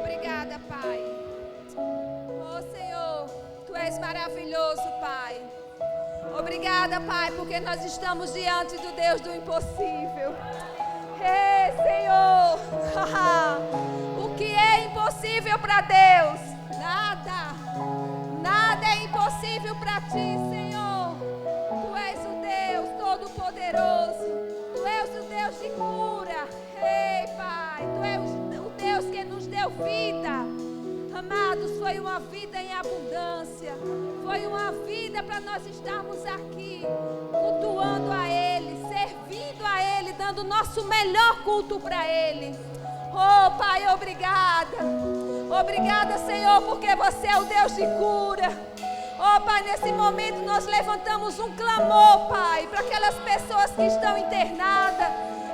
obrigada, Pai. Oh, Senhor, Tu és maravilhoso, Pai. Obrigada, Pai, porque nós estamos diante do Deus do impossível. Ei, Senhor, o que é impossível para Deus? Nada é impossível para Ti, Senhor. Tu és o Deus Todo-Poderoso. Tu és o Deus de cura. Ei, Pai, Tu és o Deus que nos deu vida. Amados, foi uma vida em abundância. Foi uma vida para nós estarmos aqui, cultuando a Ele, servindo a Ele, dando o nosso melhor culto para Ele. Oh, Pai, obrigada. Obrigada, Senhor, porque Você é o Deus de cura. Oh, Pai, nesse momento nós levantamos um clamor, Pai, para aquelas pessoas que estão internadas,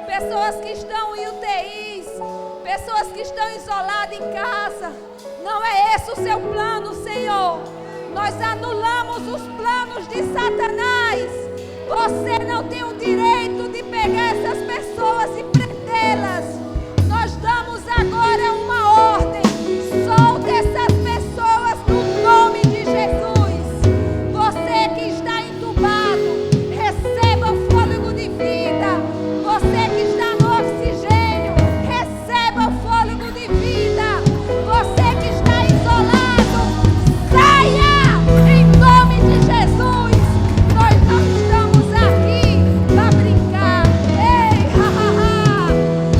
pessoas que estão em UTIs, pessoas que estão isoladas em casa. Não é esse o Seu plano, Senhor. Nós anulamos os planos de Satanás. Você não tem o direito de pegar essas pessoas e prendê-las. Nós damos agora uma ordem. Solta essas pessoas no nome de Jesus. Você que está entubado, receba o fôlego de vida. Você que está no oxigênio, receba o fôlego de vida. Você que está isolado, saia em nome de Jesus. Nós não estamos aqui para brincar. Ei,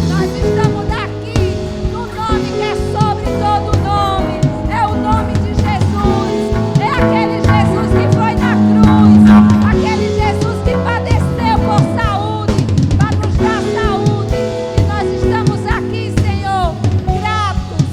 nós estamos aqui no nome que é sobre todo nome. É o nome de Jesus. É aquele Jesus que foi na cruz, aquele Jesus que padeceu por saúde, para nos dar saúde. E nós estamos aqui, Senhor, gratos,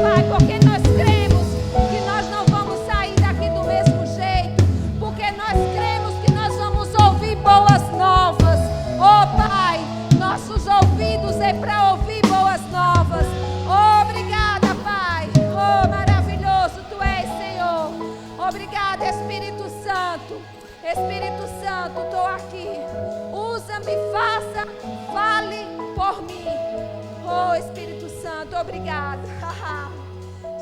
Pai, porque nós cremos que nós não vamos sair daqui do mesmo jeito, porque nós cremos que nós vamos ouvir boas novas. Oh, Pai, nossos ouvidos é para ouvir boas novas. Obrigada, Pai. Oh, maravilhoso Tu és, Senhor. Obrigada, Espírito Santo. Espírito Santo, estou aqui. Usa-me, fale por mim. Oh, Espírito Santo, obrigada.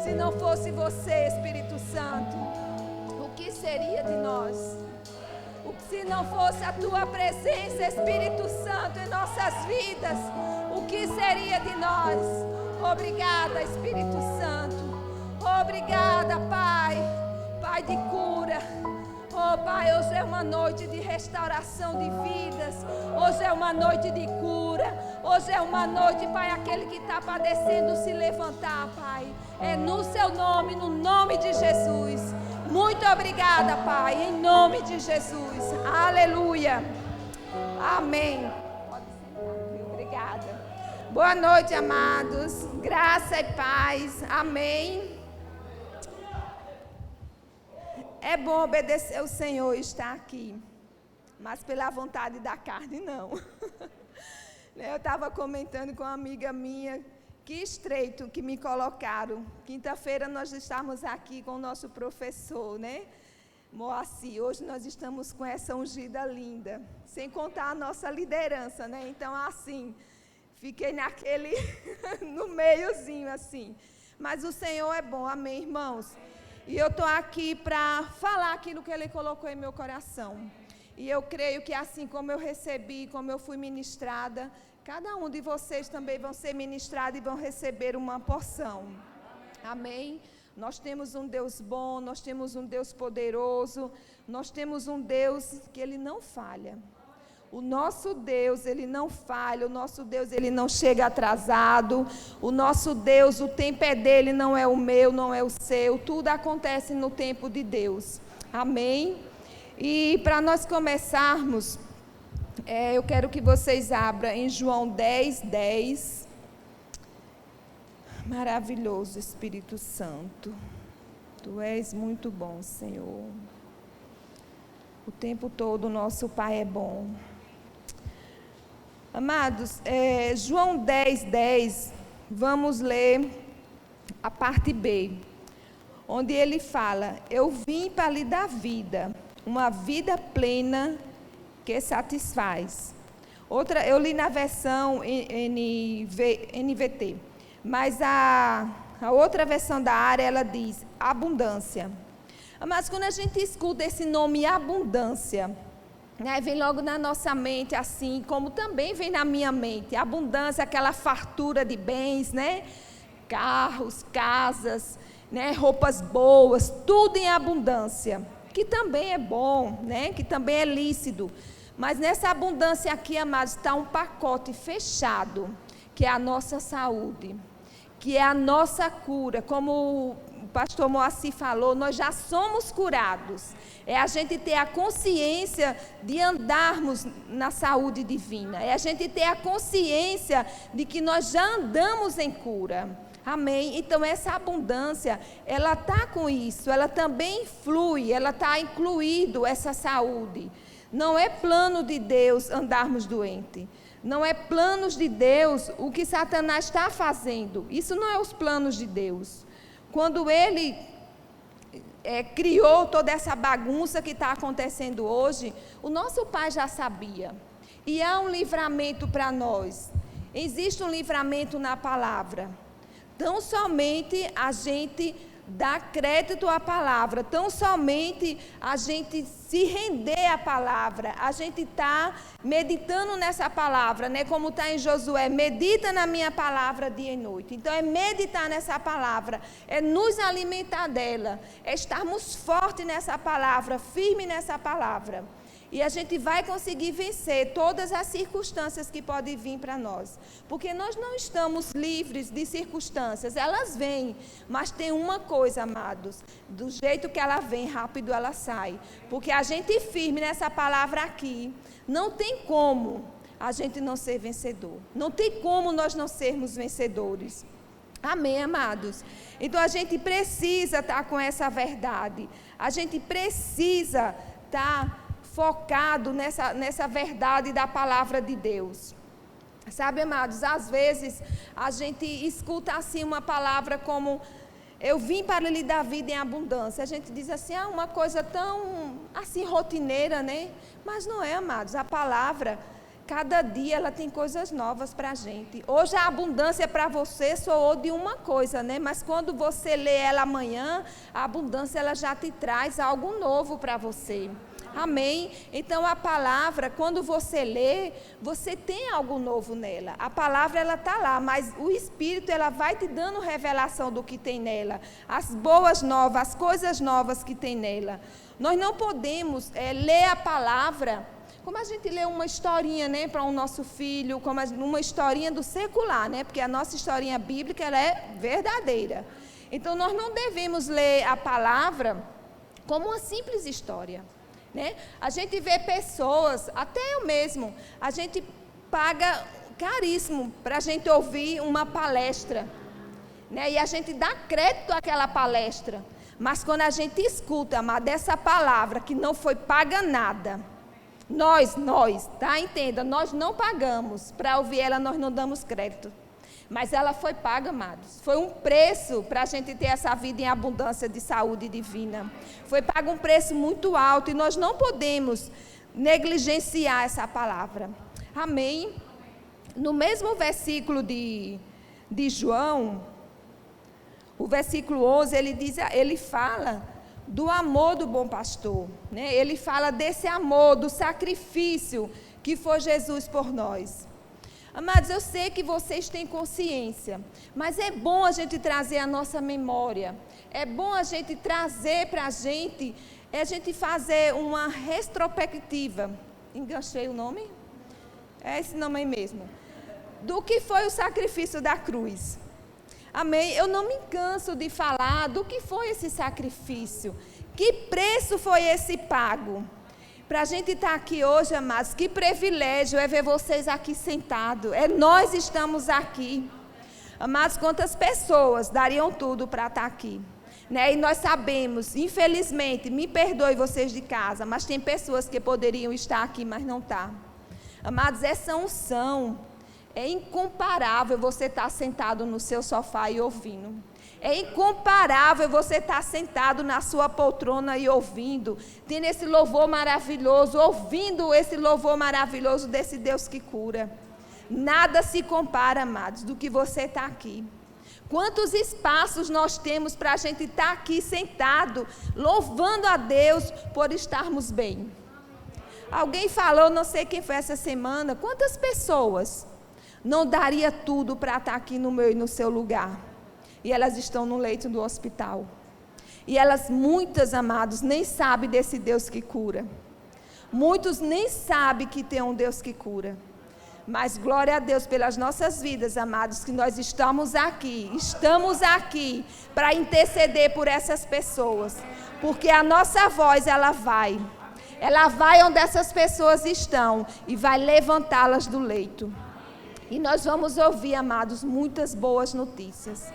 Se não fosse Você, Espírito Santo, o que seria de nós? Se não fosse a Tua presença, Espírito Santo, em nossas vidas, o que seria de nós? Obrigada, Espírito Santo. Obrigada, Pai. Pai de cura. Oh, Pai, hoje é uma noite de restauração de vidas. Hoje é uma noite de cura. Hoje é uma noite, Pai, aquele que está padecendo se levantar, Pai. É no Seu nome, no nome de Jesus. Muito obrigada, Pai, em nome de Jesus. Aleluia. Amém. Pode sentar, viu? Obrigada. Boa noite, amados. Graça e paz. Amém. É bom obedecer ao Senhor e estar aqui, mas pela vontade da carne, não. Eu estava comentando com uma amiga minha, que estreito que me colocaram. Quinta-feira nós estávamos aqui com o nosso professor, né? Moacir. Hoje nós estamos com essa ungida linda, sem contar a nossa liderança, né? Então, assim, fiquei naquele, no meiozinho, assim. Mas o Senhor é bom, amém, irmãos? E eu estou aqui para falar aquilo que Ele colocou em meu coração. E eu creio que assim como eu recebi, como eu fui ministrada, cada um de vocês também vão ser ministrados e vão receber uma porção. Amém? Nós temos um Deus bom, nós temos um Deus poderoso, nós temos um Deus que Ele não falha. O nosso Deus, Ele não falha, o nosso Deus, Ele não chega atrasado, o nosso Deus, o tempo é dEle, não é o meu, não é o seu, tudo acontece no tempo de Deus, amém? E para nós começarmos, eu quero que vocês abram em João 10:10, maravilhoso Espírito Santo, Tu és muito bom, Senhor, o tempo todo o nosso Pai é bom. Amados, João 10:10, vamos ler a parte B, onde ele fala: eu vim para lhe dar vida, uma vida plena que satisfaz. Outra, eu li na versão NVT. Mas a outra versão da área, ela diz abundância. Mas quando a gente escuta esse nome abundância, né, vem logo na nossa mente, assim como também vem na minha mente. Abundância, aquela fartura de bens, né? Carros, casas, né, roupas boas, tudo em abundância. Que também é bom, né? Que também é lícito. Mas nessa abundância aqui, amados, está um pacote fechado, que é a nossa saúde, que é a nossa cura. Como o pastor Moacir falou, nós já somos curados. É a gente ter a consciência de andarmos na saúde divina. É a gente ter a consciência de que nós já andamos em cura. Amém? Então essa abundância, ela está com isso, ela também flui, ela está incluído essa saúde. Não é plano de Deus andarmos doentes. Não é planos de Deus o que Satanás está fazendo. Isso não é os planos de Deus. Quando ele criou toda essa bagunça que está acontecendo hoje, o nosso Pai já sabia. E há um livramento para nós. Existe um livramento na palavra. Tão somente a gente dá crédito à palavra, tão somente a gente se render à palavra, a gente está meditando nessa palavra, né? Como está em Josué, medita na minha palavra dia e noite. Então é meditar nessa palavra, é nos alimentar dela, é estarmos fortes nessa palavra, firme nessa palavra. E a gente vai conseguir vencer todas as circunstâncias que podem vir para nós. Porque nós não estamos livres de circunstâncias, elas vêm. Mas tem uma coisa, amados, do jeito que ela vem, rápido ela sai. Porque a gente firme nessa palavra aqui, não tem como a gente não ser vencedor. Não tem como nós não sermos vencedores. Amém, amados? Então a gente precisa estar com essa verdade. A gente precisa estar focado nessa verdade da palavra de Deus. Sabe, amados, às vezes a gente escuta assim uma palavra como eu vim para lhe dar vida em abundância. A gente diz assim, uma coisa tão assim rotineira, né? Mas não é, amados, a palavra, cada dia ela tem coisas novas para a gente. Hoje a abundância para você soou de uma coisa, né? Mas quando você lê ela amanhã, a abundância ela já te traz algo novo para você. Amém? Então a palavra, quando você lê, você tem algo novo nela. A palavra ela está lá, mas o Espírito ela vai te dando revelação do que tem nela. As boas novas, as coisas novas que tem nela. Nós não podemos ler a palavra como a gente lê uma historinha, né, para o nosso filho, como uma historinha do secular, né? Porque a nossa historinha bíblica ela é verdadeira. Então nós não devemos ler a palavra como uma simples história. Né? A gente vê pessoas, até eu mesmo, a gente paga caríssimo para a gente ouvir uma palestra, né? E a gente dá crédito àquela palestra, mas quando a gente escuta dessa palavra que não foi paga nada, nós, tá? Entenda, nós não pagamos, para ouvir ela nós não damos crédito. Mas ela foi paga, amados. Foi um preço para a gente ter essa vida em abundância de saúde divina. Foi pago um preço muito alto e nós não podemos negligenciar essa palavra. Amém? No mesmo versículo de João, o versículo 11, ele fala do amor do bom pastor. Né? Ele fala desse amor, do sacrifício que foi Jesus por nós. Amados, eu sei que vocês têm consciência, mas é bom a gente trazer a nossa memória, é bom a gente trazer para a gente fazer uma retrospectiva, enganchei o nome? É esse nome aí mesmo, do que foi o sacrifício da cruz. Amém? Eu não me canso de falar do que foi esse sacrifício, que preço foi esse pago. Para a gente estar aqui hoje, amados, que privilégio é ver vocês aqui sentados. Nós estamos aqui. Amados, quantas pessoas dariam tudo para estar aqui? Né? E nós sabemos, infelizmente, me perdoe vocês de casa, mas tem pessoas que poderiam estar aqui, mas não estão. Amados, essa unção é incomparável você estar sentado no seu sofá e ouvindo. É incomparável você estar sentado na sua poltrona e ouvindo, tendo esse louvor maravilhoso, ouvindo esse louvor maravilhoso desse Deus que cura. Nada se compara, amados, do que você está aqui. Quantos espaços nós temos para a gente estar aqui sentado, louvando a Deus por estarmos bem. Alguém falou, não sei quem foi essa semana, quantas pessoas não daria tudo para estar aqui no meu e no seu lugar? E elas estão no leito do hospital. E elas, muitas, amados, nem sabem desse Deus que cura. Muitos nem sabem que tem um Deus que cura. Mas glória a Deus pelas nossas vidas, amados, que nós estamos aqui para interceder por essas pessoas. Porque a nossa voz, ela vai onde essas pessoas estão e vai levantá-las do leito. E nós vamos ouvir, amados, muitas boas notícias.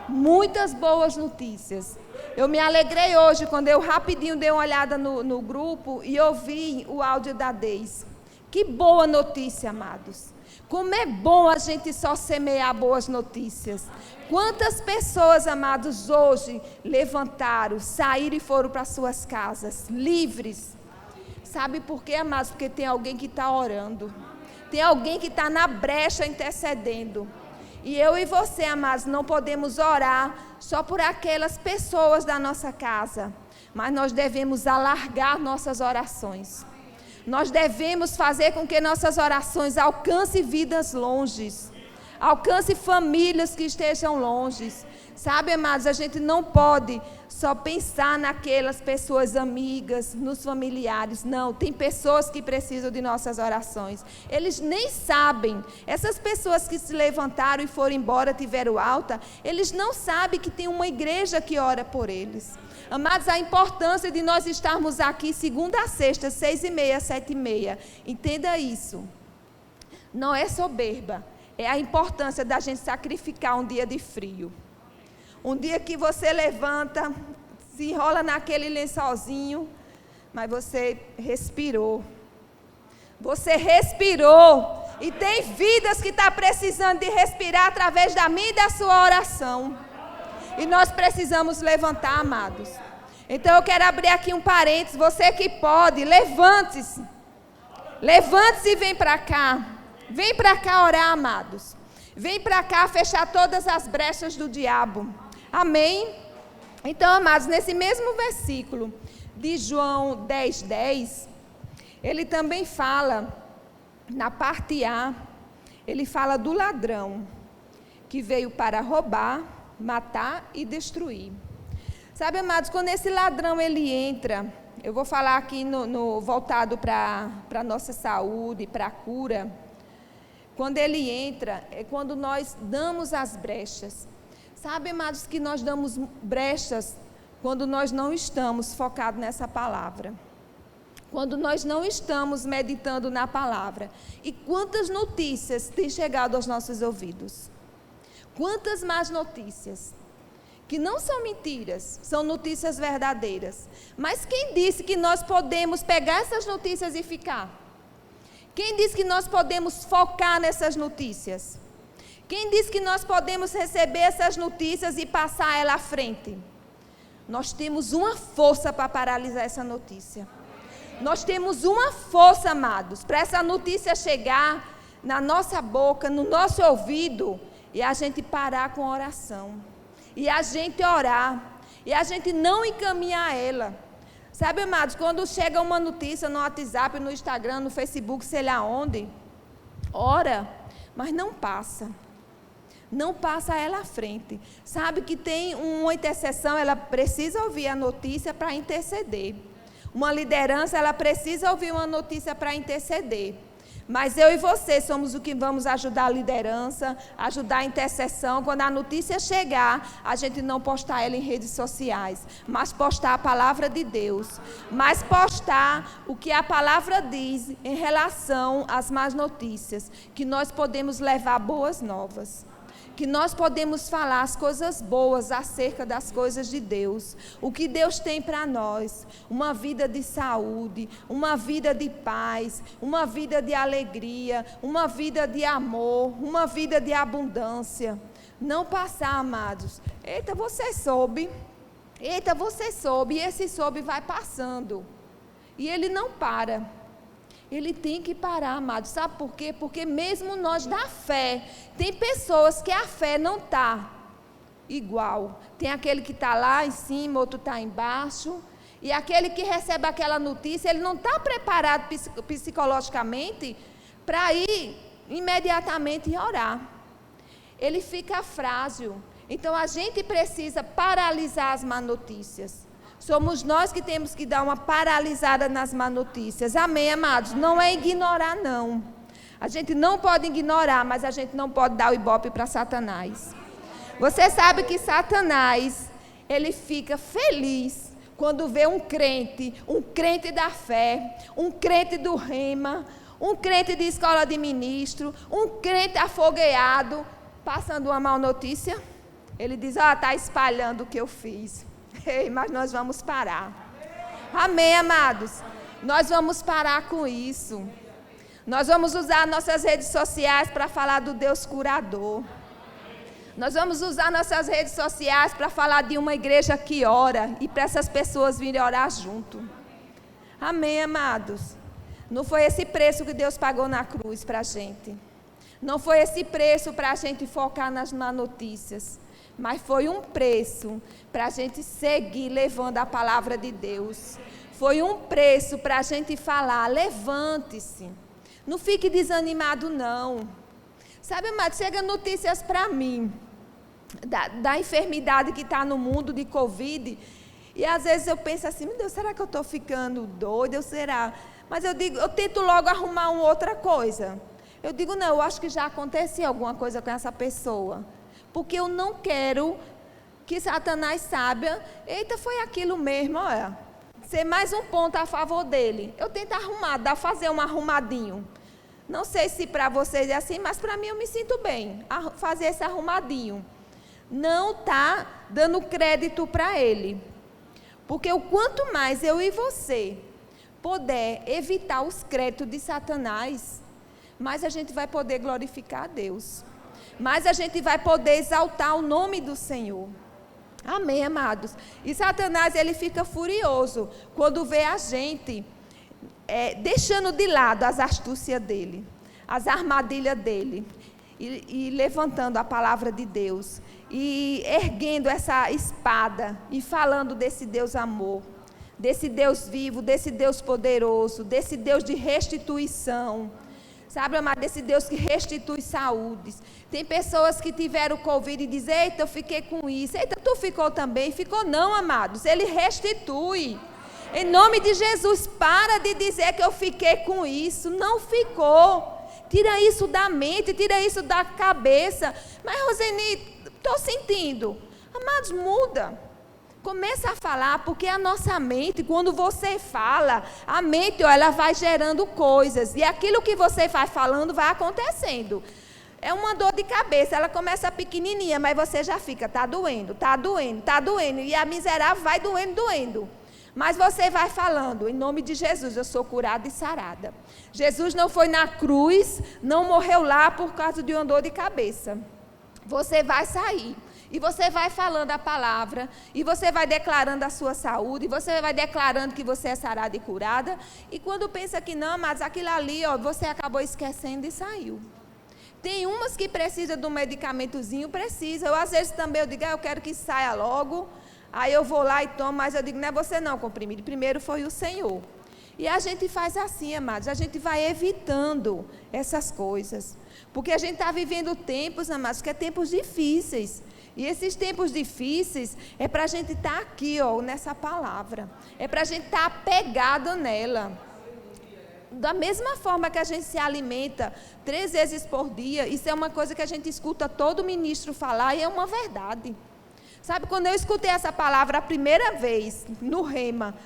Muitas boas notícias. Eu me alegrei hoje quando eu rapidinho dei uma olhada no grupo e ouvi o áudio da Deise. Que boa notícia, amados. Como é bom a gente só semear boas notícias. Quantas pessoas, amados, hoje levantaram, saíram e foram para suas casas, livres. Sabe por quê, amados? Porque tem alguém que está orando. Tem alguém que está na brecha intercedendo. E eu e você, amados, não podemos orar só por aquelas pessoas da nossa casa. Mas nós devemos alargar nossas orações. Nós devemos fazer com que nossas orações alcancem vidas longes. Alcance famílias que estejam longes. Sabe, amados, a gente não pode só pensar naquelas pessoas amigas, nos familiares. Não, tem pessoas que precisam de nossas orações. Eles nem sabem. Essas pessoas que se levantaram e foram embora, tiveram alta, eles não sabem que tem uma igreja que ora por eles. Amados, a importância de nós estarmos aqui segunda a sexta, 6h30, 7h30. Entenda isso. Não é soberba. É a importância da gente sacrificar um dia de frio. Um dia que você levanta, se enrola naquele lençolzinho, mas você respirou. Você respirou. E tem vidas que estão precisando de respirar através da minha e da sua oração. E nós precisamos levantar, amados. Então eu quero abrir aqui um parênteses. Você que pode, levante-se. Levante-se e vem para cá. Vem para cá orar, amados. Vem para cá fechar todas as brechas do diabo. Amém? Então, amados, nesse mesmo versículo de João 10:10, ele também fala, na parte A, ele fala do ladrão, que veio para roubar, matar e destruir. Sabe, amados, quando esse ladrão ele entra, eu vou falar aqui voltado para a nossa saúde, para a cura. Quando ele entra, é quando nós damos as brechas. Sabe, amados, que nós damos brechas quando nós não estamos focados nessa palavra. Quando nós não estamos meditando na palavra. E quantas notícias têm chegado aos nossos ouvidos? Quantas más notícias? Que não são mentiras, são notícias verdadeiras. Mas quem disse que nós podemos pegar essas notícias e ficar? Quem disse que nós podemos focar nessas notícias? Quem disse que nós podemos receber essas notícias e passar ela à frente? Nós temos uma força para paralisar essa notícia. Nós temos uma força, amados, para essa notícia chegar na nossa boca, no nosso ouvido, e a gente parar com a oração. E a gente orar. E a gente não encaminhar ela. Sabe, amados, quando chega uma notícia no WhatsApp, no Instagram, no Facebook, sei lá onde, ora, mas não passa. Não passa ela à frente. Sabe que tem uma intercessão, ela precisa ouvir a notícia para interceder. Uma liderança, ela precisa ouvir uma notícia para interceder. Mas eu e você somos o que vamos ajudar a liderança, ajudar a intercessão. Quando a notícia chegar, a gente não postar ela em redes sociais, mas postar a palavra de Deus. Mas postar o que a palavra diz em relação às más notícias. Que nós podemos levar boas novas. Que nós podemos falar as coisas boas acerca das coisas de Deus. O que Deus tem para nós. Uma vida de saúde, uma vida de paz, uma vida de alegria, uma vida de amor, uma vida de abundância. Não passar, amados. Eita, você soube. Eita, você soube. E esse soube vai passando. E ele não para. Ele tem que parar, amado. Sabe por quê? Porque mesmo nós da fé, tem pessoas que a fé não está. igual. Tem aquele que está lá em cima, outro está embaixo. E aquele que recebe aquela notícia, ele não está preparado psicologicamente para ir imediatamente e orar. Ele fica frágil. Então, a gente precisa paralisar as más notícias. Somos nós que temos que dar uma paralisada nas más notícias. Amém, amados? Não é ignorar, não. A gente não pode ignorar, mas a gente não pode dar o ibope para Satanás. Você sabe que Satanás, ele fica feliz quando vê um crente da fé, um crente do rema, um crente de escola de ministro, um crente afogueado, passando uma má notícia. Ele diz, está espalhando o que eu fiz. Ei, mas nós vamos parar. Amém, amados? Nós vamos parar com isso. Nós vamos usar nossas redes sociais para falar do Deus curador. Nós vamos usar nossas redes sociais para falar de uma igreja que ora e para essas pessoas virem orar junto. Amém, amados? Não foi esse preço que Deus pagou na cruz para a gente. Não foi esse preço para a gente focar nas más notícias. Mas foi um preço para a gente seguir levando a palavra de Deus. Foi um preço para a gente falar, levante-se. Não fique desanimado, não. Sabe, amado, chega notícias para mim da enfermidade que está no mundo de Covid. E às vezes eu penso assim, meu Deus, será que eu estou ficando doida? Será? Mas eu tento logo arrumar uma outra coisa. Eu digo, não, eu acho que já aconteceu alguma coisa com essa pessoa. Porque eu não quero que Satanás saiba, eita, foi aquilo mesmo, olha. Ser mais um ponto a favor dele. Eu tento fazer um arrumadinho. Não sei se para vocês é assim, mas para mim eu me sinto bem. Fazer esse arrumadinho. Não está dando crédito para ele. Porque o quanto mais eu e você puder evitar os créditos de Satanás, mais a gente vai poder glorificar a Deus. Mais a gente vai poder exaltar o nome do Senhor. Amém, amados? E Satanás, ele fica furioso quando vê a gente deixando de lado as astúcias dele, as armadilhas dele, e levantando a palavra de Deus, e erguendo essa espada, e falando desse Deus amor, desse Deus vivo, desse Deus poderoso, desse Deus de restituição. Sabe, amado, desse Deus que restitui saúdes. Tem pessoas que tiveram Covid e dizem, eita, eu fiquei com isso. Eita, tu ficou também? Ficou não, amados. Ele restitui. Em nome de Jesus, para de dizer que eu fiquei com isso. Não ficou. Tira isso da mente, tira isso da cabeça. Mas, Roseni, estou sentindo. Amados, muda. Começa a falar, porque a nossa mente, quando você fala, a mente, ela vai gerando coisas. E aquilo que você vai falando vai acontecendo. É uma dor de cabeça, ela começa pequenininha, mas você já fica, está doendo, está doendo, está doendo. E a miserável vai doendo, doendo. Mas você vai falando, em nome de Jesus, eu sou curada e sarada. Jesus não foi na cruz, não morreu lá por causa de uma dor de cabeça. Você vai sair. E você vai falando a palavra, e você vai declarando a sua saúde, e você vai declarando que você é sarada e curada. E quando pensa que não, mas aquilo ali, você acabou esquecendo e saiu. Tem umas que precisam de um medicamentozinho, precisa. Eu às vezes também digo, eu quero que saia logo. Aí eu vou lá e tomo, mas eu digo, não é você não, comprimido. Primeiro foi o Senhor. E a gente faz assim, amados, a gente vai evitando essas coisas. Porque a gente está vivendo tempos, amados, que é tempos difíceis. E esses tempos difíceis é para a gente estar aqui, nessa palavra. É para a gente estar apegado nela. Da mesma forma que a gente se alimenta 3 vezes por dia, isso é uma coisa que a gente escuta todo ministro falar e é uma verdade. Sabe, quando eu escutei essa palavra a primeira vez, no rema,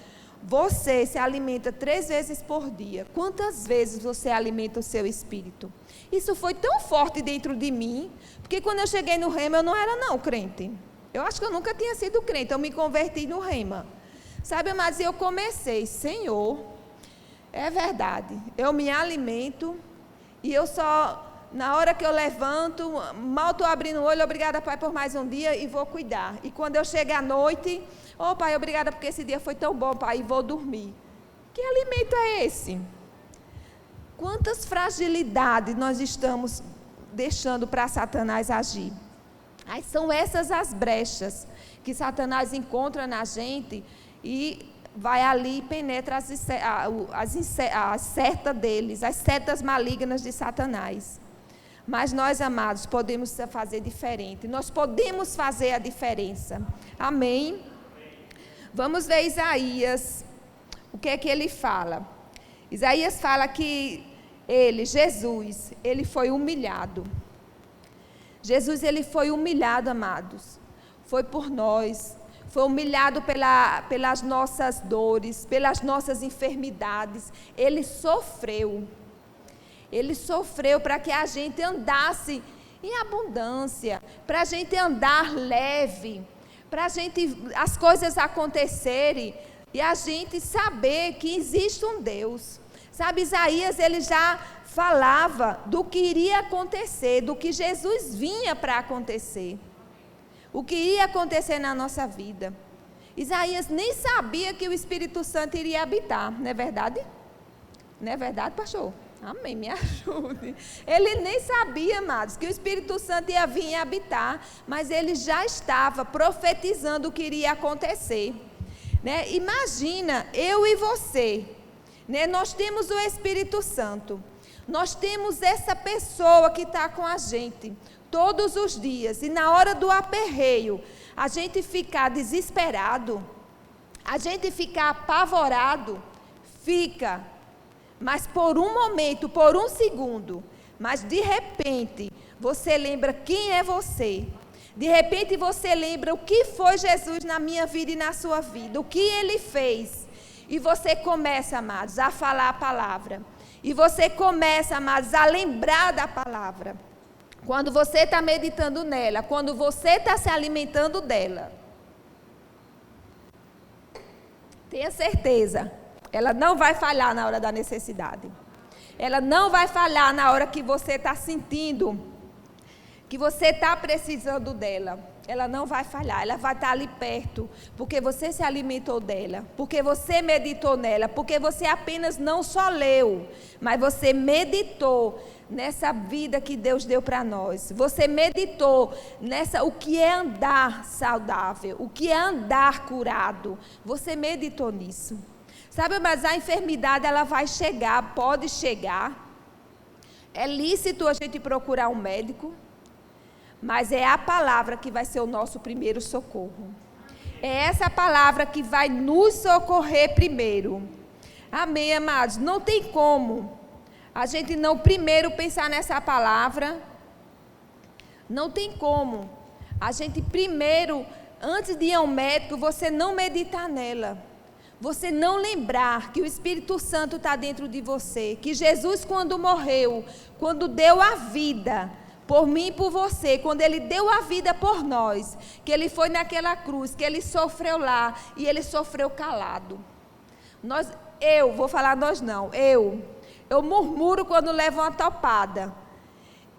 você se alimenta 3 vezes por dia. Quantas vezes você alimenta o seu espírito? Isso foi tão forte dentro de mim, porque quando eu cheguei no rema, eu não era não crente. Eu acho que eu nunca tinha sido crente, eu me converti no rema. Sabe, mas eu comecei, Senhor, é verdade, eu me alimento e eu só, na hora que eu levanto, mal estou abrindo o olho, obrigada, Pai, por mais um dia e vou cuidar. E quando eu chego à noite, Pai, obrigada porque esse dia foi tão bom, Pai, e vou dormir. Que alimento é esse? Quantas fragilidades nós estamos deixando para Satanás agir? Aí são essas as brechas que Satanás encontra na gente e vai ali e penetra as setas deles, as setas malignas de Satanás. Mas nós, amados, podemos fazer diferente. Nós podemos fazer a diferença. Amém? Vamos ver Isaías. O que é que ele fala? Isaías fala que Jesus, ele foi humilhado. Jesus, ele foi humilhado, amados. Foi por nós. Foi humilhado pelas nossas dores, pelas nossas enfermidades. Ele sofreu. Ele sofreu para que a gente andasse em abundância, para a gente andar leve, para as coisas acontecerem e a gente saber que existe um Deus. Sabe, Isaías, ele já falava do que iria acontecer, do que Jesus vinha para acontecer. O que ia acontecer na nossa vida. Isaías nem sabia que o Espírito Santo iria habitar, não é verdade? Não é verdade, pastor? Amém, me ajude. Ele nem sabia, amados, que o Espírito Santo ia vir e habitar, mas ele já estava profetizando o que iria acontecer. Né? Imagina, eu e você, né? Nós temos o Espírito Santo, nós temos essa pessoa que está com a gente todos os dias, e na hora do aperreio, a gente ficar desesperado, a gente ficar apavorado, fica, mas por um momento, por um segundo, mas de repente, você lembra quem é você, de repente você lembra o que foi Jesus na minha vida e na sua vida, o que Ele fez, e você começa, amados, a falar a palavra, e você começa, amados, a lembrar da palavra. Quando você está meditando nela, quando você está se alimentando dela, tenha certeza, ela não vai falhar na hora da necessidade. Ela não vai falhar na hora que você está sentindo, que você está precisando dela. Ela não vai falhar, ela vai estar ali perto, porque você se alimentou dela, porque você meditou nela, porque você apenas não só leu, mas você meditou nessa vida que Deus deu para nós. Você meditou o que é andar saudável, o que é andar curado. Você meditou nisso. Sabe, mas a enfermidade ela vai chegar, pode chegar. É lícito a gente procurar um médico, mas é a palavra que vai ser o nosso primeiro socorro. É essa palavra que vai nos socorrer primeiro. Amém, amados? Não tem como a gente não primeiro pensar nessa palavra. Não tem como a gente primeiro, antes de ir ao médico, você não meditar nela. Você não lembrar que o Espírito Santo está dentro de você. Que Jesus, quando morreu, quando deu a vida por mim e por você, quando Ele deu a vida por nós, que Ele foi naquela cruz, que Ele sofreu lá e Ele sofreu calado. Eu murmuro quando levo uma topada.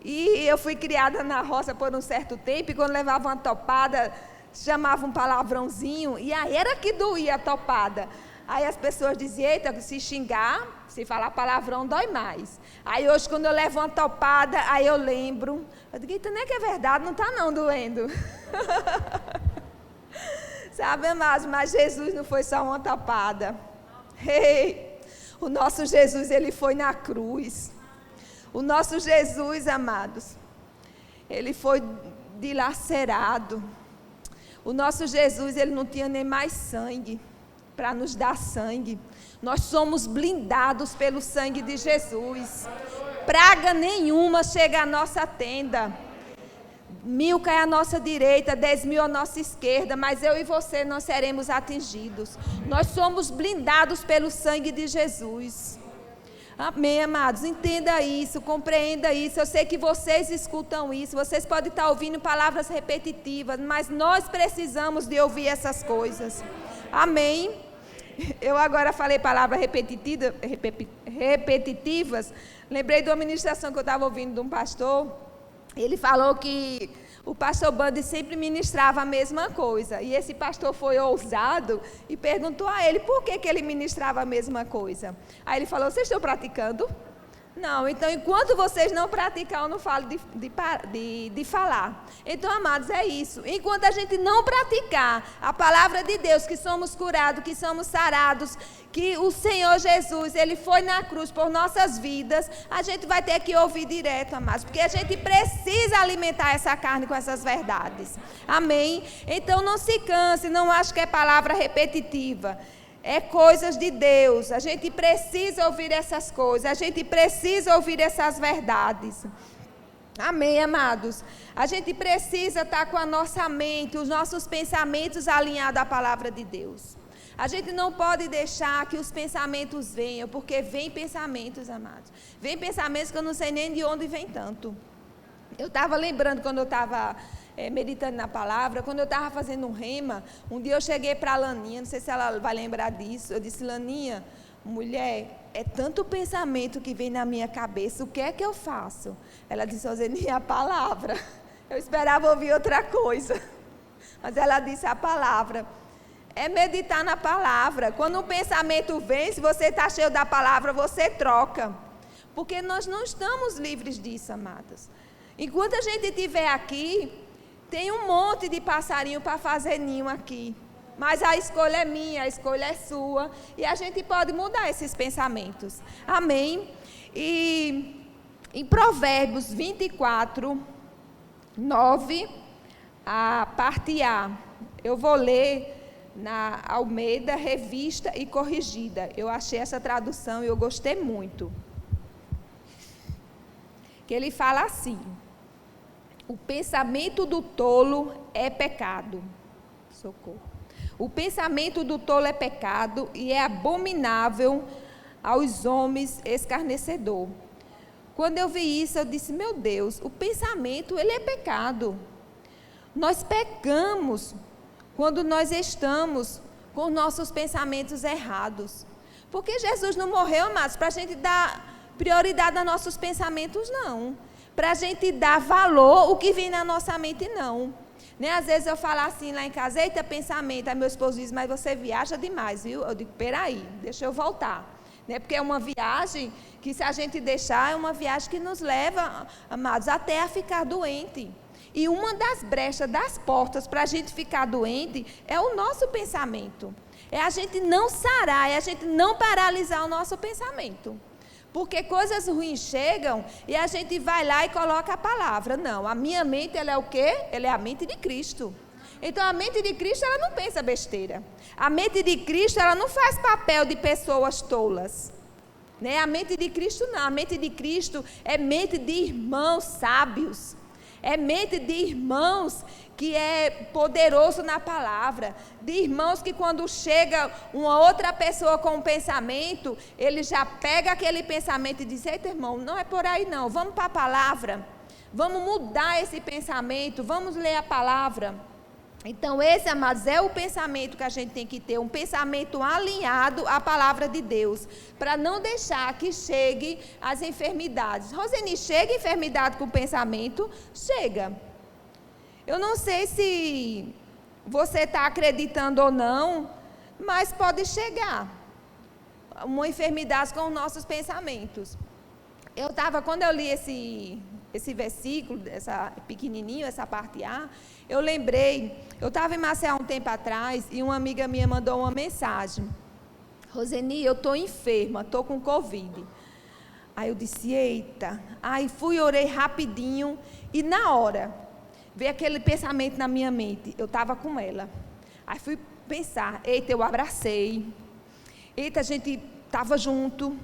E eu fui criada na roça por um certo tempo, e quando levava uma topada, chamava um palavrãozinho, e aí era que doía a topada. Aí as pessoas diziam, eita, se xingar, se falar palavrão, dói mais. Aí hoje, quando eu levo uma topada, aí eu lembro, eu digo, eita, não é que é verdade, não está não doendo. Sabe, amados, mas Jesus não foi só uma topada. O nosso Jesus, Ele foi na cruz. O nosso Jesus, amados, Ele foi dilacerado. O nosso Jesus, Ele não tinha nem mais sangue para nos dar sangue. Nós somos blindados pelo sangue de Jesus. Praga nenhuma chega à nossa tenda. 1000 cai à nossa direita, 10.000 à nossa esquerda, mas eu e você não seremos atingidos. Nós somos blindados pelo sangue de Jesus. Amém, amados? Entenda isso, compreenda isso. Eu sei que vocês escutam isso, vocês podem estar ouvindo palavras repetitivas, mas nós precisamos de ouvir essas coisas. Amém? Eu agora falei palavras repetitivas. Lembrei de uma ministração que eu estava ouvindo de um pastor. Ele falou que o pastor Bandi sempre ministrava a mesma coisa. E esse pastor foi ousado e perguntou a ele por que ele ministrava a mesma coisa. Aí ele falou, vocês estão praticando? Não, então enquanto vocês não praticam, eu não falo de falar. Então, amados, é isso. Enquanto a gente não praticar a palavra de Deus, que somos curados, que somos sarados, que o Senhor Jesus, Ele foi na cruz por nossas vidas, a gente vai ter que ouvir direto, amados, porque a gente precisa alimentar essa carne com essas verdades. Amém? Então não se canse, não ache que é palavra repetitiva. É coisas de Deus, a gente precisa ouvir essas coisas, a gente precisa ouvir essas verdades. Amém, amados? A gente precisa estar com a nossa mente, os nossos pensamentos alinhados à palavra de Deus. A gente não pode deixar que os pensamentos venham, porque vem pensamentos, amados. Vem pensamentos que eu não sei nem de onde vem tanto. Eu estava lembrando quando eu estava meditando na palavra, quando eu estava fazendo um rema, um dia eu cheguei para a Laninha, não sei se ela vai lembrar disso, eu disse, Laninha, mulher, é tanto pensamento que vem na minha cabeça, o que é que eu faço? Ela disse, Roseni, a palavra. Eu esperava ouvir outra coisa, mas ela disse a palavra. É meditar na palavra. Quando um pensamento vem, se você está cheio da palavra, você troca. Porque nós não estamos livres disso, amados. Enquanto a gente estiver aqui, tem um monte de passarinho para fazer ninho aqui. Mas a escolha é minha, a escolha é sua. E a gente pode mudar esses pensamentos. Amém? E em Provérbios 24, 9, a parte A. Eu vou ler na Almeida, revista e corrigida. Eu achei essa tradução e eu gostei muito. Que ele fala assim: o pensamento do tolo é pecado. Socorro. O pensamento do tolo é pecado e é abominável aos homens escarnecedor. Quando eu vi isso, eu disse, meu Deus, o pensamento, ele é pecado. Nós pecamos quando nós estamos com nossos pensamentos errados. Porque Jesus não morreu, mas para a gente dar prioridade aos nossos pensamentos, não. Para a gente dar valor ao que vem na nossa mente, não. Né? Às vezes eu falo assim lá em casa, eita, pensamento, aí meu esposo diz, mas você viaja demais, viu? Eu digo, peraí, deixa eu voltar. Né? Porque é uma viagem que, se a gente deixar, é uma viagem que nos leva, amados, até a ficar doente. E uma das brechas, das portas para a gente ficar doente é o nosso pensamento. É a gente não sarar, é a gente não paralisar o nosso pensamento. Porque coisas ruins chegam e a gente vai lá e coloca a palavra. Não, a minha mente, ela é o quê? Ela é a mente de Cristo. Então, a mente de Cristo, ela não pensa besteira. A mente de Cristo, ela não faz papel de pessoas tolas. Né? A mente de Cristo, não. A mente de Cristo é mente de irmãos sábios. É mente de irmãos que é poderoso na palavra. De irmãos que, quando chega uma outra pessoa com um pensamento, ele já pega aquele pensamento e diz, eita, irmão, não é por aí não, vamos para a palavra. Vamos mudar esse pensamento, vamos ler a palavra. Então, esse, amados, é o pensamento que a gente tem que ter, um pensamento alinhado à palavra de Deus, para não deixar que chegue as enfermidades. Roseni, chega enfermidade com pensamento? Chega. Eu não sei se você está acreditando ou não, mas pode chegar uma enfermidade com os nossos pensamentos. Quando eu li esse versículo, essa pequenininho, essa parte A, eu lembrei, eu estava em Maceió um tempo atrás e uma amiga minha mandou uma mensagem. Roseni, eu estou enferma, estou com Covid. Aí eu disse, eita. Aí fui, orei rapidinho e na hora, veio aquele pensamento na minha mente. Eu estava com ela. Aí fui pensar, eita, eu abracei. Eita, a gente estava junto,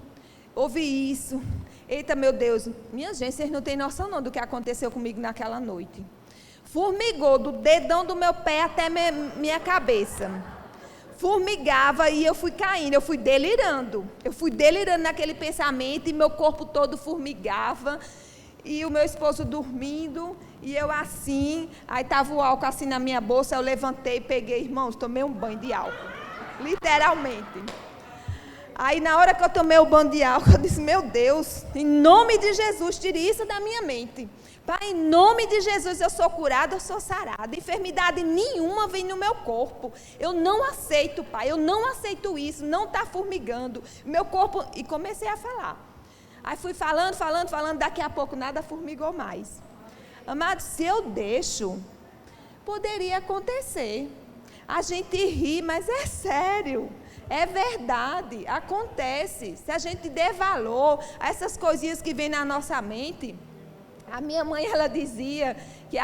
ouvi isso. Eita, meu Deus, minha gente, vocês não têm noção não do que aconteceu comigo naquela noite. Formigou do dedão do meu pé até minha cabeça. Formigava e eu fui caindo, eu fui delirando. Eu fui delirando naquele pensamento e meu corpo todo formigava. E o meu esposo dormindo e eu assim. Aí estava o álcool assim na minha bolsa, eu levantei, peguei, irmãos, tomei um banho de álcool. Literalmente. Aí na hora que eu tomei o banho de álcool, eu disse, meu Deus, em nome de Jesus, tire isso da minha mente. Pai, em nome de Jesus, eu sou curada, eu sou sarada. Enfermidade nenhuma vem no meu corpo. Eu não aceito, Pai, eu não aceito isso, não está formigando. Meu corpo, e comecei a falar. Aí fui falando, daqui a pouco nada formigou mais. Amados, se eu deixo, poderia acontecer. A gente ri, mas é sério. É verdade, acontece. Se a gente der valor a essas coisinhas que vêm na nossa mente. A minha mãe, ela dizia que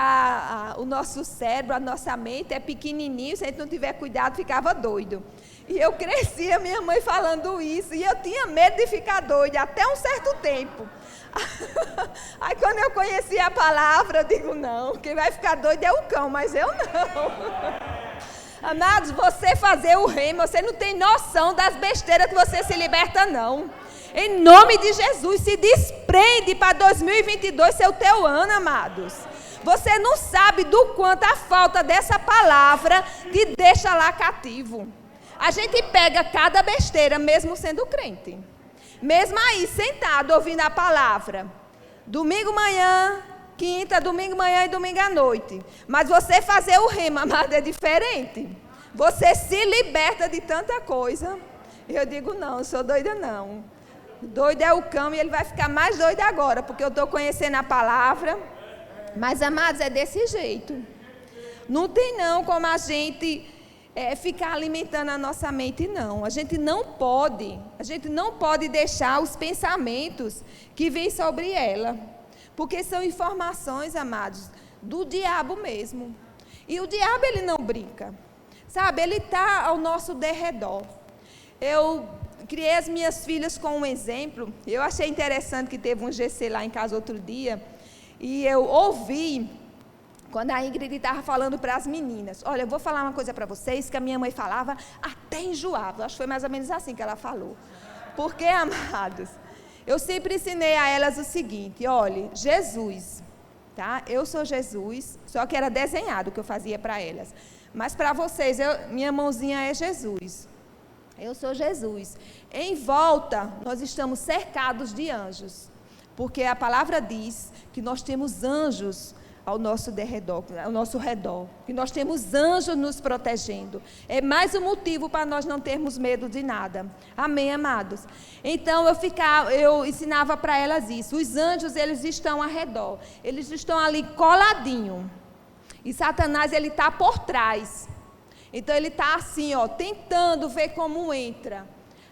o nosso cérebro, a nossa mente é pequenininho, se a gente não tiver cuidado, ficava doido. E eu crescia, minha mãe falando isso, e eu tinha medo de ficar doida até um certo tempo. Aí quando eu conheci a palavra, eu digo, não, quem vai ficar doido é o cão, mas eu não. Amados, você fazer o rema, você não tem noção das besteiras que você se liberta, não. Em nome de Jesus, se desprende para 2022 ser o teu ano, amados. Você não sabe do quanto a falta dessa palavra te deixa lá cativo. A gente pega cada besteira, mesmo sendo crente. Mesmo aí, sentado, ouvindo a palavra. Domingo manhã, quinta, domingo manhã e domingo à noite. Mas você fazer o rema, amado, é diferente. Você se liberta de tanta coisa. Eu digo, não, eu sou doida não. Doido é o cão e ele vai ficar mais doido agora, porque eu estou conhecendo a palavra. Mas, amados, é desse jeito. Não tem não como a gente ficar alimentando a nossa mente, não. A gente não pode deixar os pensamentos que vêm sobre ela. Porque são informações, amados, do diabo mesmo. E o diabo, ele não brinca. Sabe, ele está ao nosso derredor. Eu criei as minhas filhas com um exemplo. Eu achei interessante que teve um GC lá em casa outro dia. E eu ouvi, quando a Ingrid estava falando para as meninas. Olha, eu vou falar uma coisa para vocês, que a minha mãe falava até enjoava. Acho que foi mais ou menos assim que ela falou. Porque, amados, eu sempre ensinei a elas o seguinte, olha, Jesus, tá? Eu sou Jesus, só que era desenhado o que eu fazia para elas. Mas para vocês, minha mãozinha é Jesus. Eu sou Jesus. Em volta, nós estamos cercados de anjos. Porque a palavra diz que nós temos anjos ao nosso redor. Que nós temos anjos nos protegendo. É mais um motivo para nós não termos medo de nada. Amém, amados? Então, eu ensinava para elas isso. Os anjos, eles estão ao redor. Eles estão ali coladinho. E Satanás, ele está por trás. Então, ele está assim, ó, tentando ver como entra.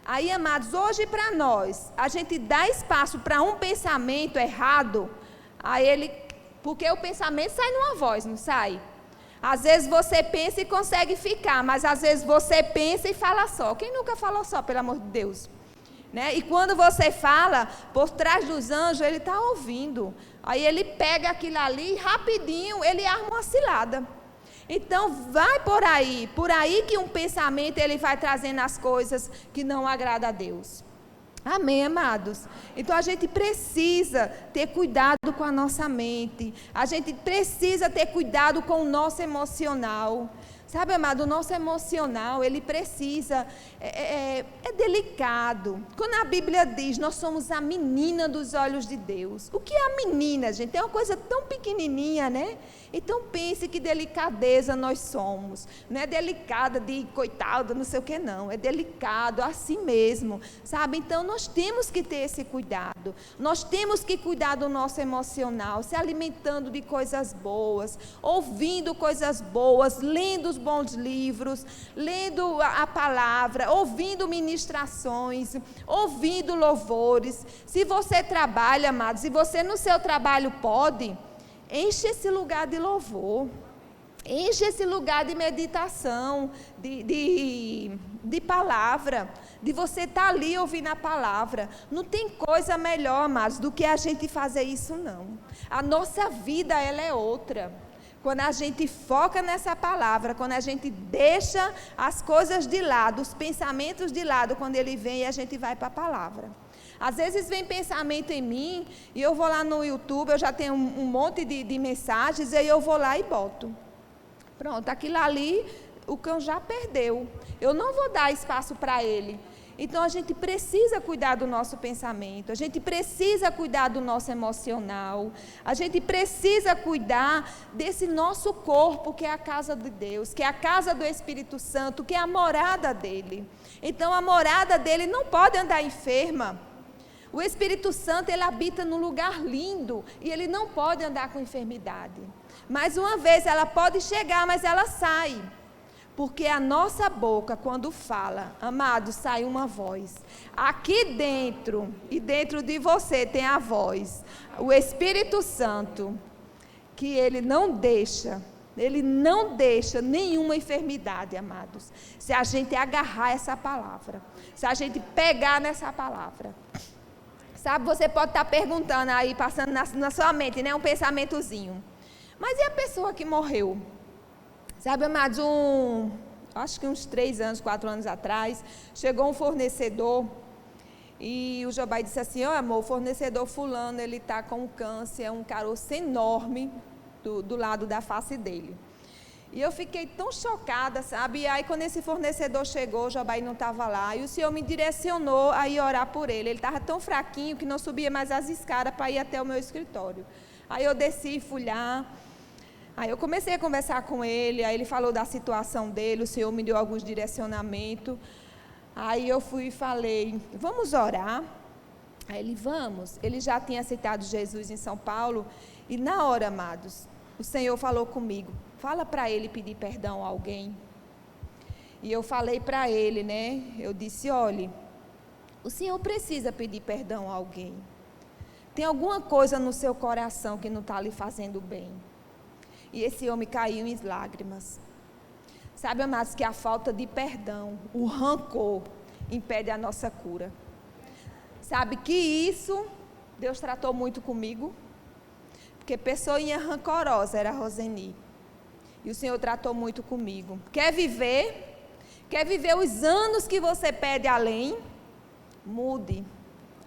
Aí, amados, hoje para nós, a gente dá espaço para um pensamento errado, porque o pensamento sai numa voz, não sai? Às vezes você pensa e consegue ficar, mas às vezes você pensa e fala só. Quem nunca falou só, pelo amor de Deus? Né? E quando você fala, por trás dos anjos, ele está ouvindo. Aí ele pega aquilo ali e rapidinho ele arma uma cilada. Então, vai por aí que um pensamento ele vai trazendo as coisas que não agradam a Deus. Amém, amados? Então, a gente precisa ter cuidado com a nossa mente. A gente precisa ter cuidado com o nosso emocional. Sabe, amado, o nosso emocional, ele precisa, é delicado. Quando a Bíblia diz, nós somos a menina dos olhos de Deus. O que é a menina, gente? É uma coisa tão pequenininha, né? Então pense que delicadeza nós somos. Não é delicada de coitado, não sei o que não. É delicado, assim mesmo, sabe? Então nós temos que ter esse cuidado. Nós temos que cuidar do nosso emocional, se alimentando de coisas boas, ouvindo coisas boas, lendo os bons livros, lendo a palavra, ouvindo ministrações, ouvindo louvores. Se você trabalha, amados, se você no seu trabalho pode, enche esse lugar de louvor, enche esse lugar de meditação, de palavra, de você estar ali ouvindo a palavra. Não tem coisa melhor, amados, do que a gente fazer isso, não. A nossa vida, ela é outra. Quando a gente foca nessa palavra, quando a gente deixa as coisas de lado, os pensamentos de lado, quando ele vem e a gente vai para a palavra. Às vezes vem pensamento em mim, e eu vou lá no YouTube, eu já tenho um monte de mensagens, e aí eu vou lá e boto. Pronto, aquilo ali, o cão já perdeu. Eu não vou dar espaço para ele. Então, a gente precisa cuidar do nosso pensamento, a gente precisa cuidar do nosso emocional, a gente precisa cuidar desse nosso corpo, que é a casa de Deus, que é a casa do Espírito Santo, que é a morada dele. Então, a morada dele não pode andar enferma. O Espírito Santo, ele habita num lugar lindo e ele não pode andar com enfermidade. Mais uma vez, ela pode chegar, mas ela sai. Porque a nossa boca, quando fala, amado, sai uma voz. Aqui dentro, e dentro de você tem a voz, o Espírito Santo, que ele não deixa nenhuma enfermidade, amados. Se a gente agarrar essa palavra, se a gente pegar nessa palavra. Sabe, você pode estar perguntando aí, passando na sua mente, né, um pensamentozinho. Mas e a pessoa que morreu? Sabe, amados, acho que uns 3 anos, 4 anos atrás, chegou um fornecedor e o Jobai disse assim: amor, o fornecedor fulano, ele está com câncer, é um caroço enorme do lado da face dele. E eu fiquei tão chocada, sabe? E aí, quando esse fornecedor chegou, o Jobai não estava lá, e o Senhor me direcionou a ir orar por ele. Ele estava tão fraquinho que não subia mais as escadas para ir até o meu escritório. Aí eu desci, fui lá. Aí eu comecei a conversar com ele, aí ele falou da situação dele, o Senhor me deu alguns direcionamentos. Aí eu fui e falei: vamos orar? Aí ele: vamos. Ele já tinha aceitado Jesus em São Paulo, e na hora, amados, o Senhor falou comigo: fala para ele pedir perdão a alguém. E eu falei para ele, né? Eu disse: olhe, o Senhor precisa pedir perdão a alguém. Tem alguma coisa no seu coração que não está lhe fazendo bem. E esse homem caiu em lágrimas. Sabe, amados, que a falta de perdão, o rancor, impede a nossa cura. Sabe que isso, Deus tratou muito comigo. Porque pessoinha rancorosa era a Roseni. E o Senhor tratou muito comigo. Quer viver os anos que você pede além? Mude.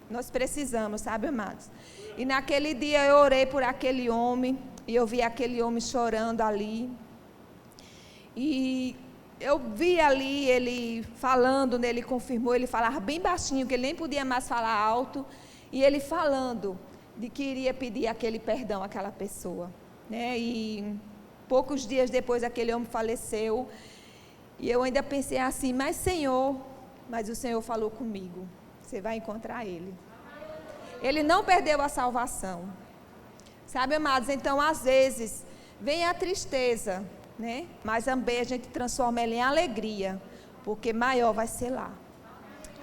Nós precisamos, sabe, amados? E naquele dia eu orei por aquele homem. E eu vi aquele homem chorando ali. E eu vi ali ele falando, ele confirmou, ele falava bem baixinho, que ele nem podia mais falar alto. E ele falando de que iria pedir aquele perdão àquela pessoa, né? E poucos dias depois aquele homem faleceu. E eu ainda pensei assim: mas Senhor, mas o Senhor falou comigo, você vai encontrar ele. Ele não perdeu a salvação. Sabe, amados, então às vezes vem a tristeza, né? Mas também a gente transforma ela em alegria, porque maior vai ser lá.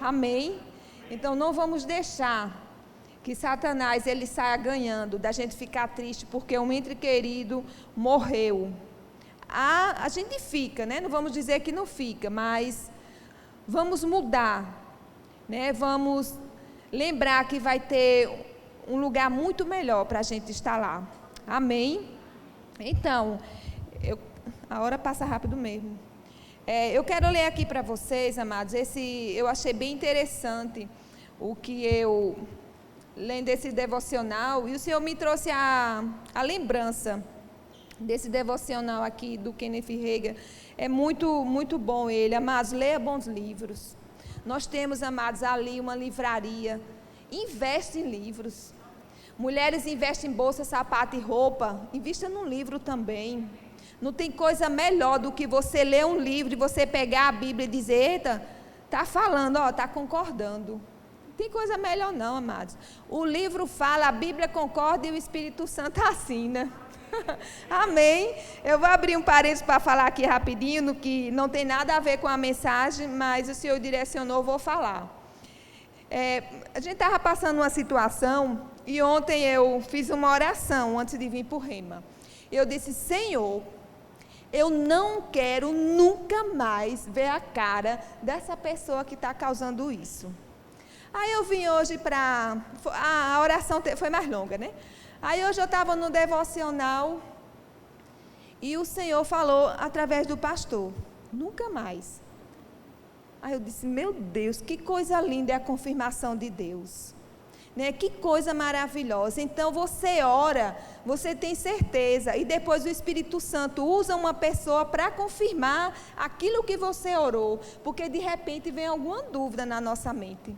Amém? Então não vamos deixar que Satanás ele saia ganhando, da gente ficar triste porque um ente querido morreu. A gente fica, né? Não vamos dizer que não fica, mas vamos mudar, né? Vamos lembrar que vai ter um lugar muito melhor para a gente estar lá. Amém? Então, a hora passa rápido mesmo. Eu quero ler aqui para vocês, amados, eu achei bem interessante o que eu lendo esse devocional, e o Senhor me trouxe a lembrança desse devocional aqui do Kenneth Hagin. É muito, muito bom ele. Amados, leia bons livros. Nós temos, amados, ali uma livraria. Investe em livros. Mulheres investem em bolsa, sapato e roupa. Invista num livro também. Não tem coisa melhor do que você ler um livro e você pegar a Bíblia e dizer: eita, está falando, está concordando. Não tem coisa melhor não, amados. O livro fala, a Bíblia concorda e o Espírito Santo assina. Amém? Eu vou abrir um parênteses para falar aqui rapidinho, no que não tem nada a ver com a mensagem, mas o Senhor direcionou, eu vou falar. A gente estava passando uma situação, e ontem eu fiz uma oração antes de vir para o Rema. Eu disse: Senhor, eu não quero nunca mais ver a cara dessa pessoa que está causando isso. Aí eu vim hoje para... A oração foi mais longa, né? Aí hoje eu estava no devocional e o Senhor falou através do pastor: nunca mais. Aí eu disse: meu Deus, que coisa linda é a confirmação de Deus, né? Que coisa maravilhosa. Então você ora, você tem certeza, e depois o Espírito Santo usa uma pessoa para confirmar aquilo que você orou, porque de repente vem alguma dúvida na nossa mente.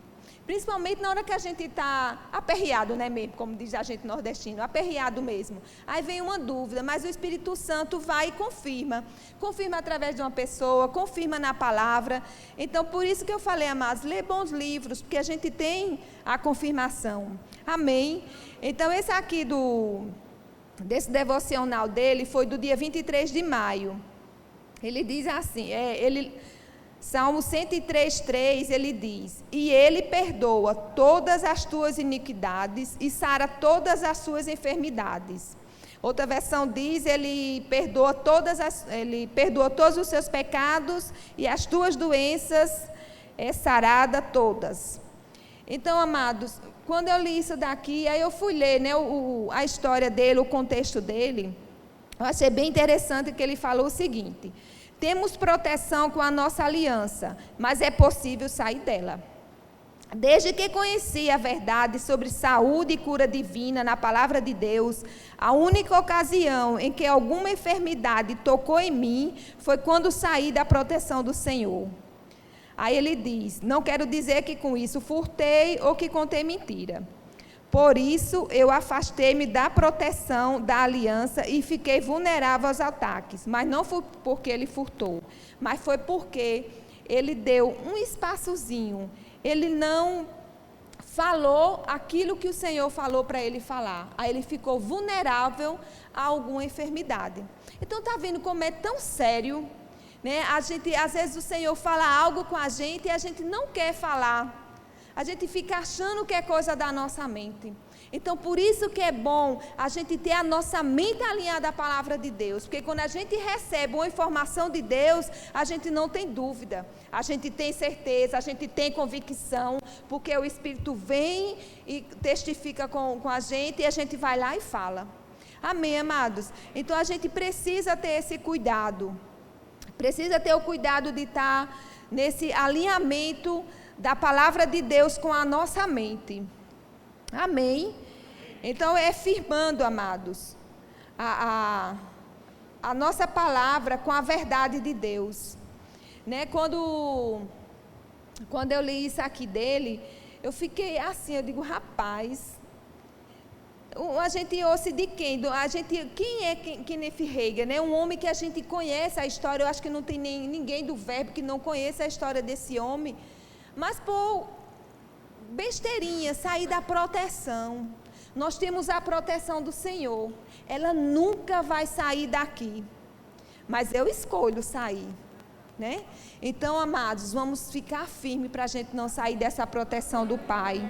Principalmente na hora que a gente está aperreado, né, mesmo, como diz a gente nordestino, aperreado mesmo. Aí vem uma dúvida, mas o Espírito Santo vai e confirma. Confirma através de uma pessoa, confirma na palavra. Então, por isso que eu falei, amados, lê bons livros, porque a gente tem a confirmação. Amém? Então, esse aqui desse devocional dele foi do dia 23 de maio. Ele diz assim, Salmo 103:3, ele diz: e ele perdoa todas as tuas iniquidades e sara todas as suas enfermidades. Outra versão diz: ele perdoa todos os seus pecados e as tuas doenças é sarada todas. Então, amados, quando eu li isso daqui, aí eu fui ler, né, a história dele, o contexto dele. Eu achei bem interessante que ele falou o seguinte: temos proteção com a nossa aliança, mas é possível sair dela. Desde que conheci a verdade sobre saúde e cura divina na palavra de Deus, a única ocasião em que alguma enfermidade tocou em mim foi quando saí da proteção do Senhor. Aí ele diz: não quero dizer que com isso furtei ou que contei mentira. Por isso, eu afastei-me da proteção da aliança e fiquei vulnerável aos ataques. Mas não foi porque ele furtou, mas foi porque ele deu um espaçozinho. Ele não falou aquilo que o Senhor falou para ele falar. Aí ele ficou vulnerável a alguma enfermidade. Então, está vendo como é tão sério, né? Às vezes o Senhor fala algo com a gente e a gente não quer falar. A gente fica achando que é coisa da nossa mente. Então, por isso que é bom a gente ter a nossa mente alinhada à palavra de Deus. Porque quando a gente recebe uma informação de Deus, a gente não tem dúvida. A gente tem certeza, a gente tem convicção. Porque o Espírito vem e testifica com a gente e a gente vai lá e fala. Amém, amados? Então, a gente precisa ter esse cuidado. Precisa ter o cuidado de estar nesse alinhamento da palavra de Deus com a nossa mente. Amém? Então, é firmando, amados, a nossa palavra com a verdade de Deus. Né? Quando eu li isso aqui dele, eu fiquei assim, eu digo, rapaz, a gente ouça de quem? Quem é Kenneth Hagin? Né? Um homem que a gente conhece a história, eu acho que não tem ninguém do Verbo que não conheça a história desse homem. Mas por besteirinha, sair da proteção. Nós temos a proteção do Senhor. Ela nunca vai sair daqui. Mas eu escolho sair. Né? Então, amados, vamos ficar firmes para a gente não sair dessa proteção do Pai.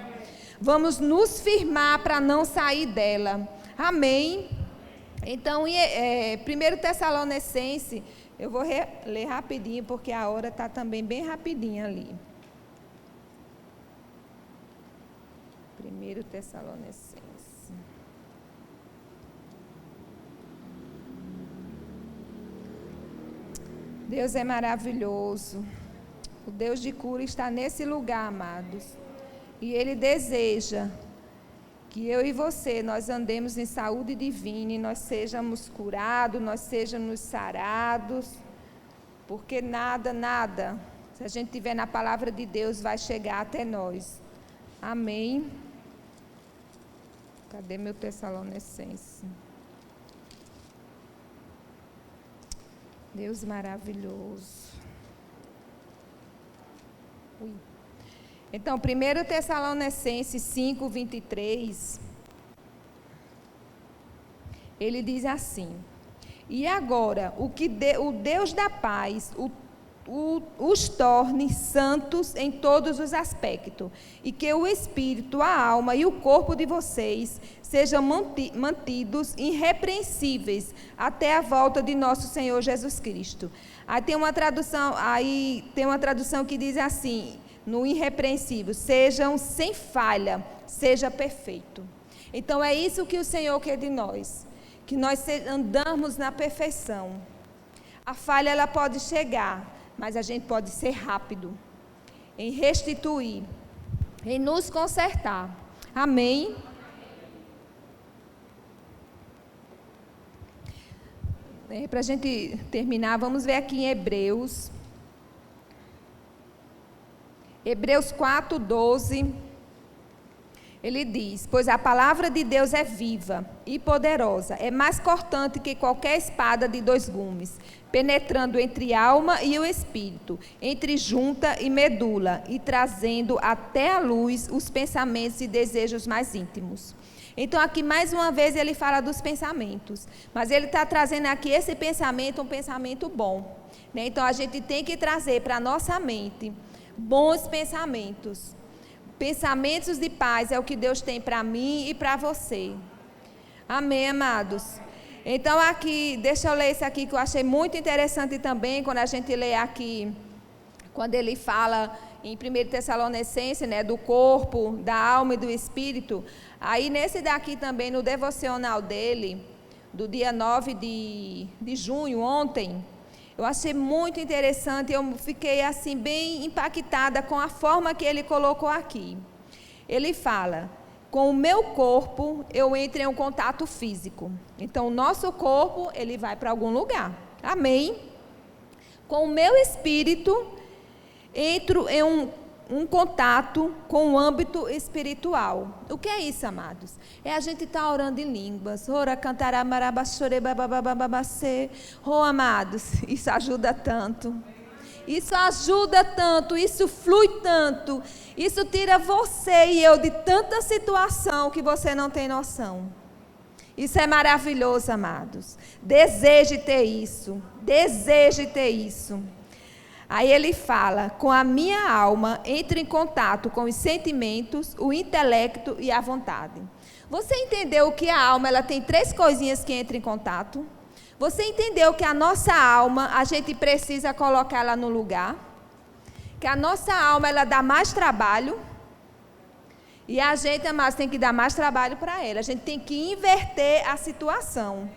Vamos nos firmar para não sair dela. Amém? Então, 1 Tessalonicenses, eu vou ler rapidinho, porque a hora está também bem rapidinha ali. 1 Tessalonicenses. Deus é maravilhoso. O Deus de cura está nesse lugar, amados. E Ele deseja que eu e você, nós andemos em saúde divina e nós sejamos curados, nós sejamos sarados. Porque nada, se a gente estiver na palavra de Deus, vai chegar até nós. Amém? Cadê meu Tessalonicenses? Deus maravilhoso. Então, 1 Tessalonicenses 5:23, ele diz assim: e agora, o Deus da paz os torne santos em todos os aspectos, e que o espírito, a alma e o corpo de vocês sejam mantidos irrepreensíveis até a volta de nosso Senhor Jesus Cristo. Aí tem uma tradução que diz assim, no irrepreensível: sejam sem falha, seja perfeito. Então é isso que o Senhor quer de nós, que nós andamos na perfeição. A falha, ela pode chegar, mas a gente pode ser rápido em restituir, em nos consertar. Amém? Para a gente terminar, vamos ver aqui em Hebreus 4:12. Ele diz: pois a palavra de Deus é viva e poderosa, é mais cortante que qualquer espada de 2 gumes, penetrando entre a alma e o espírito, entre junta e medula, e trazendo até à luz os pensamentos e desejos mais íntimos. Então aqui mais uma vez ele fala dos pensamentos, mas ele está trazendo aqui esse pensamento, um pensamento bom, né? Então a gente tem que trazer para a nossa mente bons pensamentos. Pensamentos de paz é o que Deus tem para mim e para você. Amém, amados? Então aqui, deixa eu ler isso aqui que eu achei muito interessante também, quando a gente lê aqui, quando ele fala em 1 Tessalonicenses, né, do corpo, da alma e do espírito. Aí nesse daqui também, no devocional dele, do dia 9 de junho, ontem, eu achei muito interessante, eu fiquei assim bem impactada com a forma que ele colocou aqui. Ele fala: com o meu corpo eu entro em um contato físico. Então o nosso corpo, ele vai para algum lugar. Amém? Com o meu espírito, entro em um contato com o âmbito espiritual. O que é isso, amados? É a gente estar orando em línguas. Ora, cantará, marabachore, babababababacê. Oh, amados, isso ajuda tanto. Isso ajuda tanto, isso flui tanto. Isso tira você e eu de tanta situação que você não tem noção. Isso é maravilhoso, amados. Deseje ter isso. Deseje ter isso. Aí ele fala: com a minha alma entro em contato com os sentimentos, o intelecto e a vontade. Você entendeu que a alma, ela tem 3 coisinhas que entram em contato? Você entendeu que a nossa alma, a gente precisa colocar ela no lugar? Que a nossa alma, ela dá mais trabalho? E a gente, amados, tem que dar mais trabalho para ela. A gente tem que inverter a situação.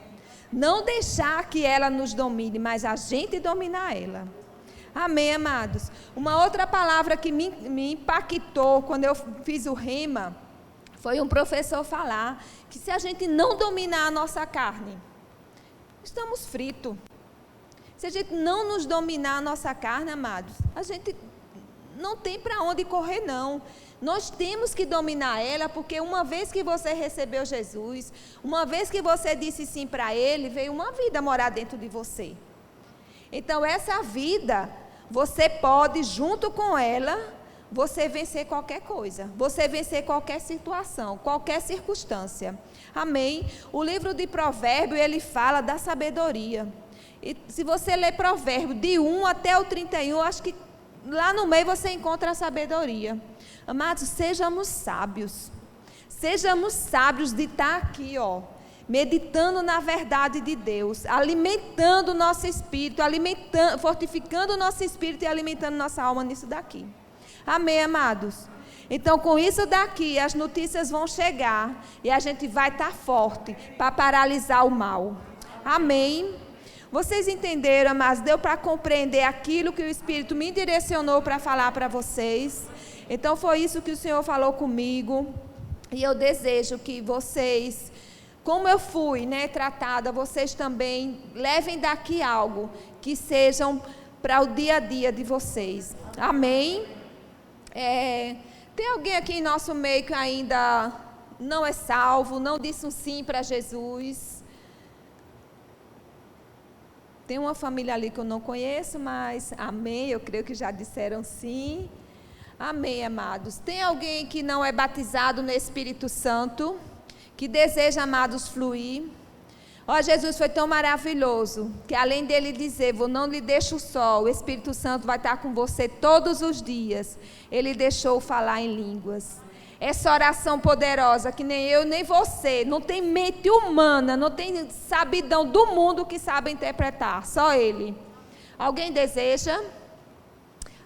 Não deixar que ela nos domine, mas a gente dominar ela. Amém, amados? Uma outra palavra que me impactou quando eu fiz o rema, foi um professor falar que se a gente não dominar a nossa carne, estamos fritos. Se a gente não nos dominar a nossa carne, amados, a gente não tem para onde correr, não. Nós temos que dominar ela, porque uma vez que você recebeu Jesus, uma vez que você disse sim para Ele, veio uma vida morar dentro de você. Então essa vida, você pode, junto com ela, você vencer qualquer coisa, você vencer qualquer situação, qualquer circunstância. Amém? O livro de Provérbios, ele fala da sabedoria. E se você ler Provérbios de 1 até o 31, acho que lá no meio você encontra a sabedoria. Amados, sejamos sábios. Sejamos sábios de estar aqui, ó, meditando na verdade de Deus, alimentando o nosso espírito, fortificando o nosso espírito e alimentando nossa alma nisso daqui. Amém, amados? Então, com isso daqui, as notícias vão chegar e a gente vai estar forte para paralisar o mal. Amém? Vocês entenderam, mas deu para compreender aquilo que o Espírito me direcionou para falar para vocês? Então, foi isso que o Senhor falou comigo. E eu desejo que vocês, como eu fui, né, tratada, vocês também levem daqui algo que sejam para o dia a dia de vocês. Amém? Tem alguém aqui em nosso meio que ainda não é salvo, não disse um sim para Jesus? Tem uma família ali que eu não conheço, mas amém, eu creio que já disseram sim. Amém, amados. Tem alguém que não é batizado no Espírito Santo, que deseja, amados, fluir? Ó, Jesus foi tão maravilhoso, que além dele dizer, vou não lhe deixo só, o Espírito Santo vai estar com você todos os dias. Ele deixou falar em línguas. Essa oração poderosa, que nem eu nem você, não tem mente humana, não tem sabidão do mundo que sabe interpretar, só Ele. Alguém deseja?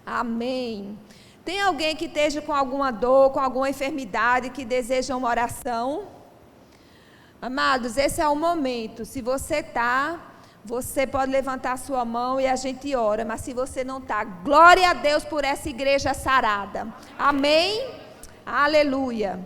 Amém. Tem alguém que esteja com alguma dor, com alguma enfermidade, que deseja uma oração? Amados, esse é o momento. Se você está, você pode levantar a sua mão e a gente ora. Mas se você não está, glória a Deus por essa igreja sarada. Amém? Aleluia.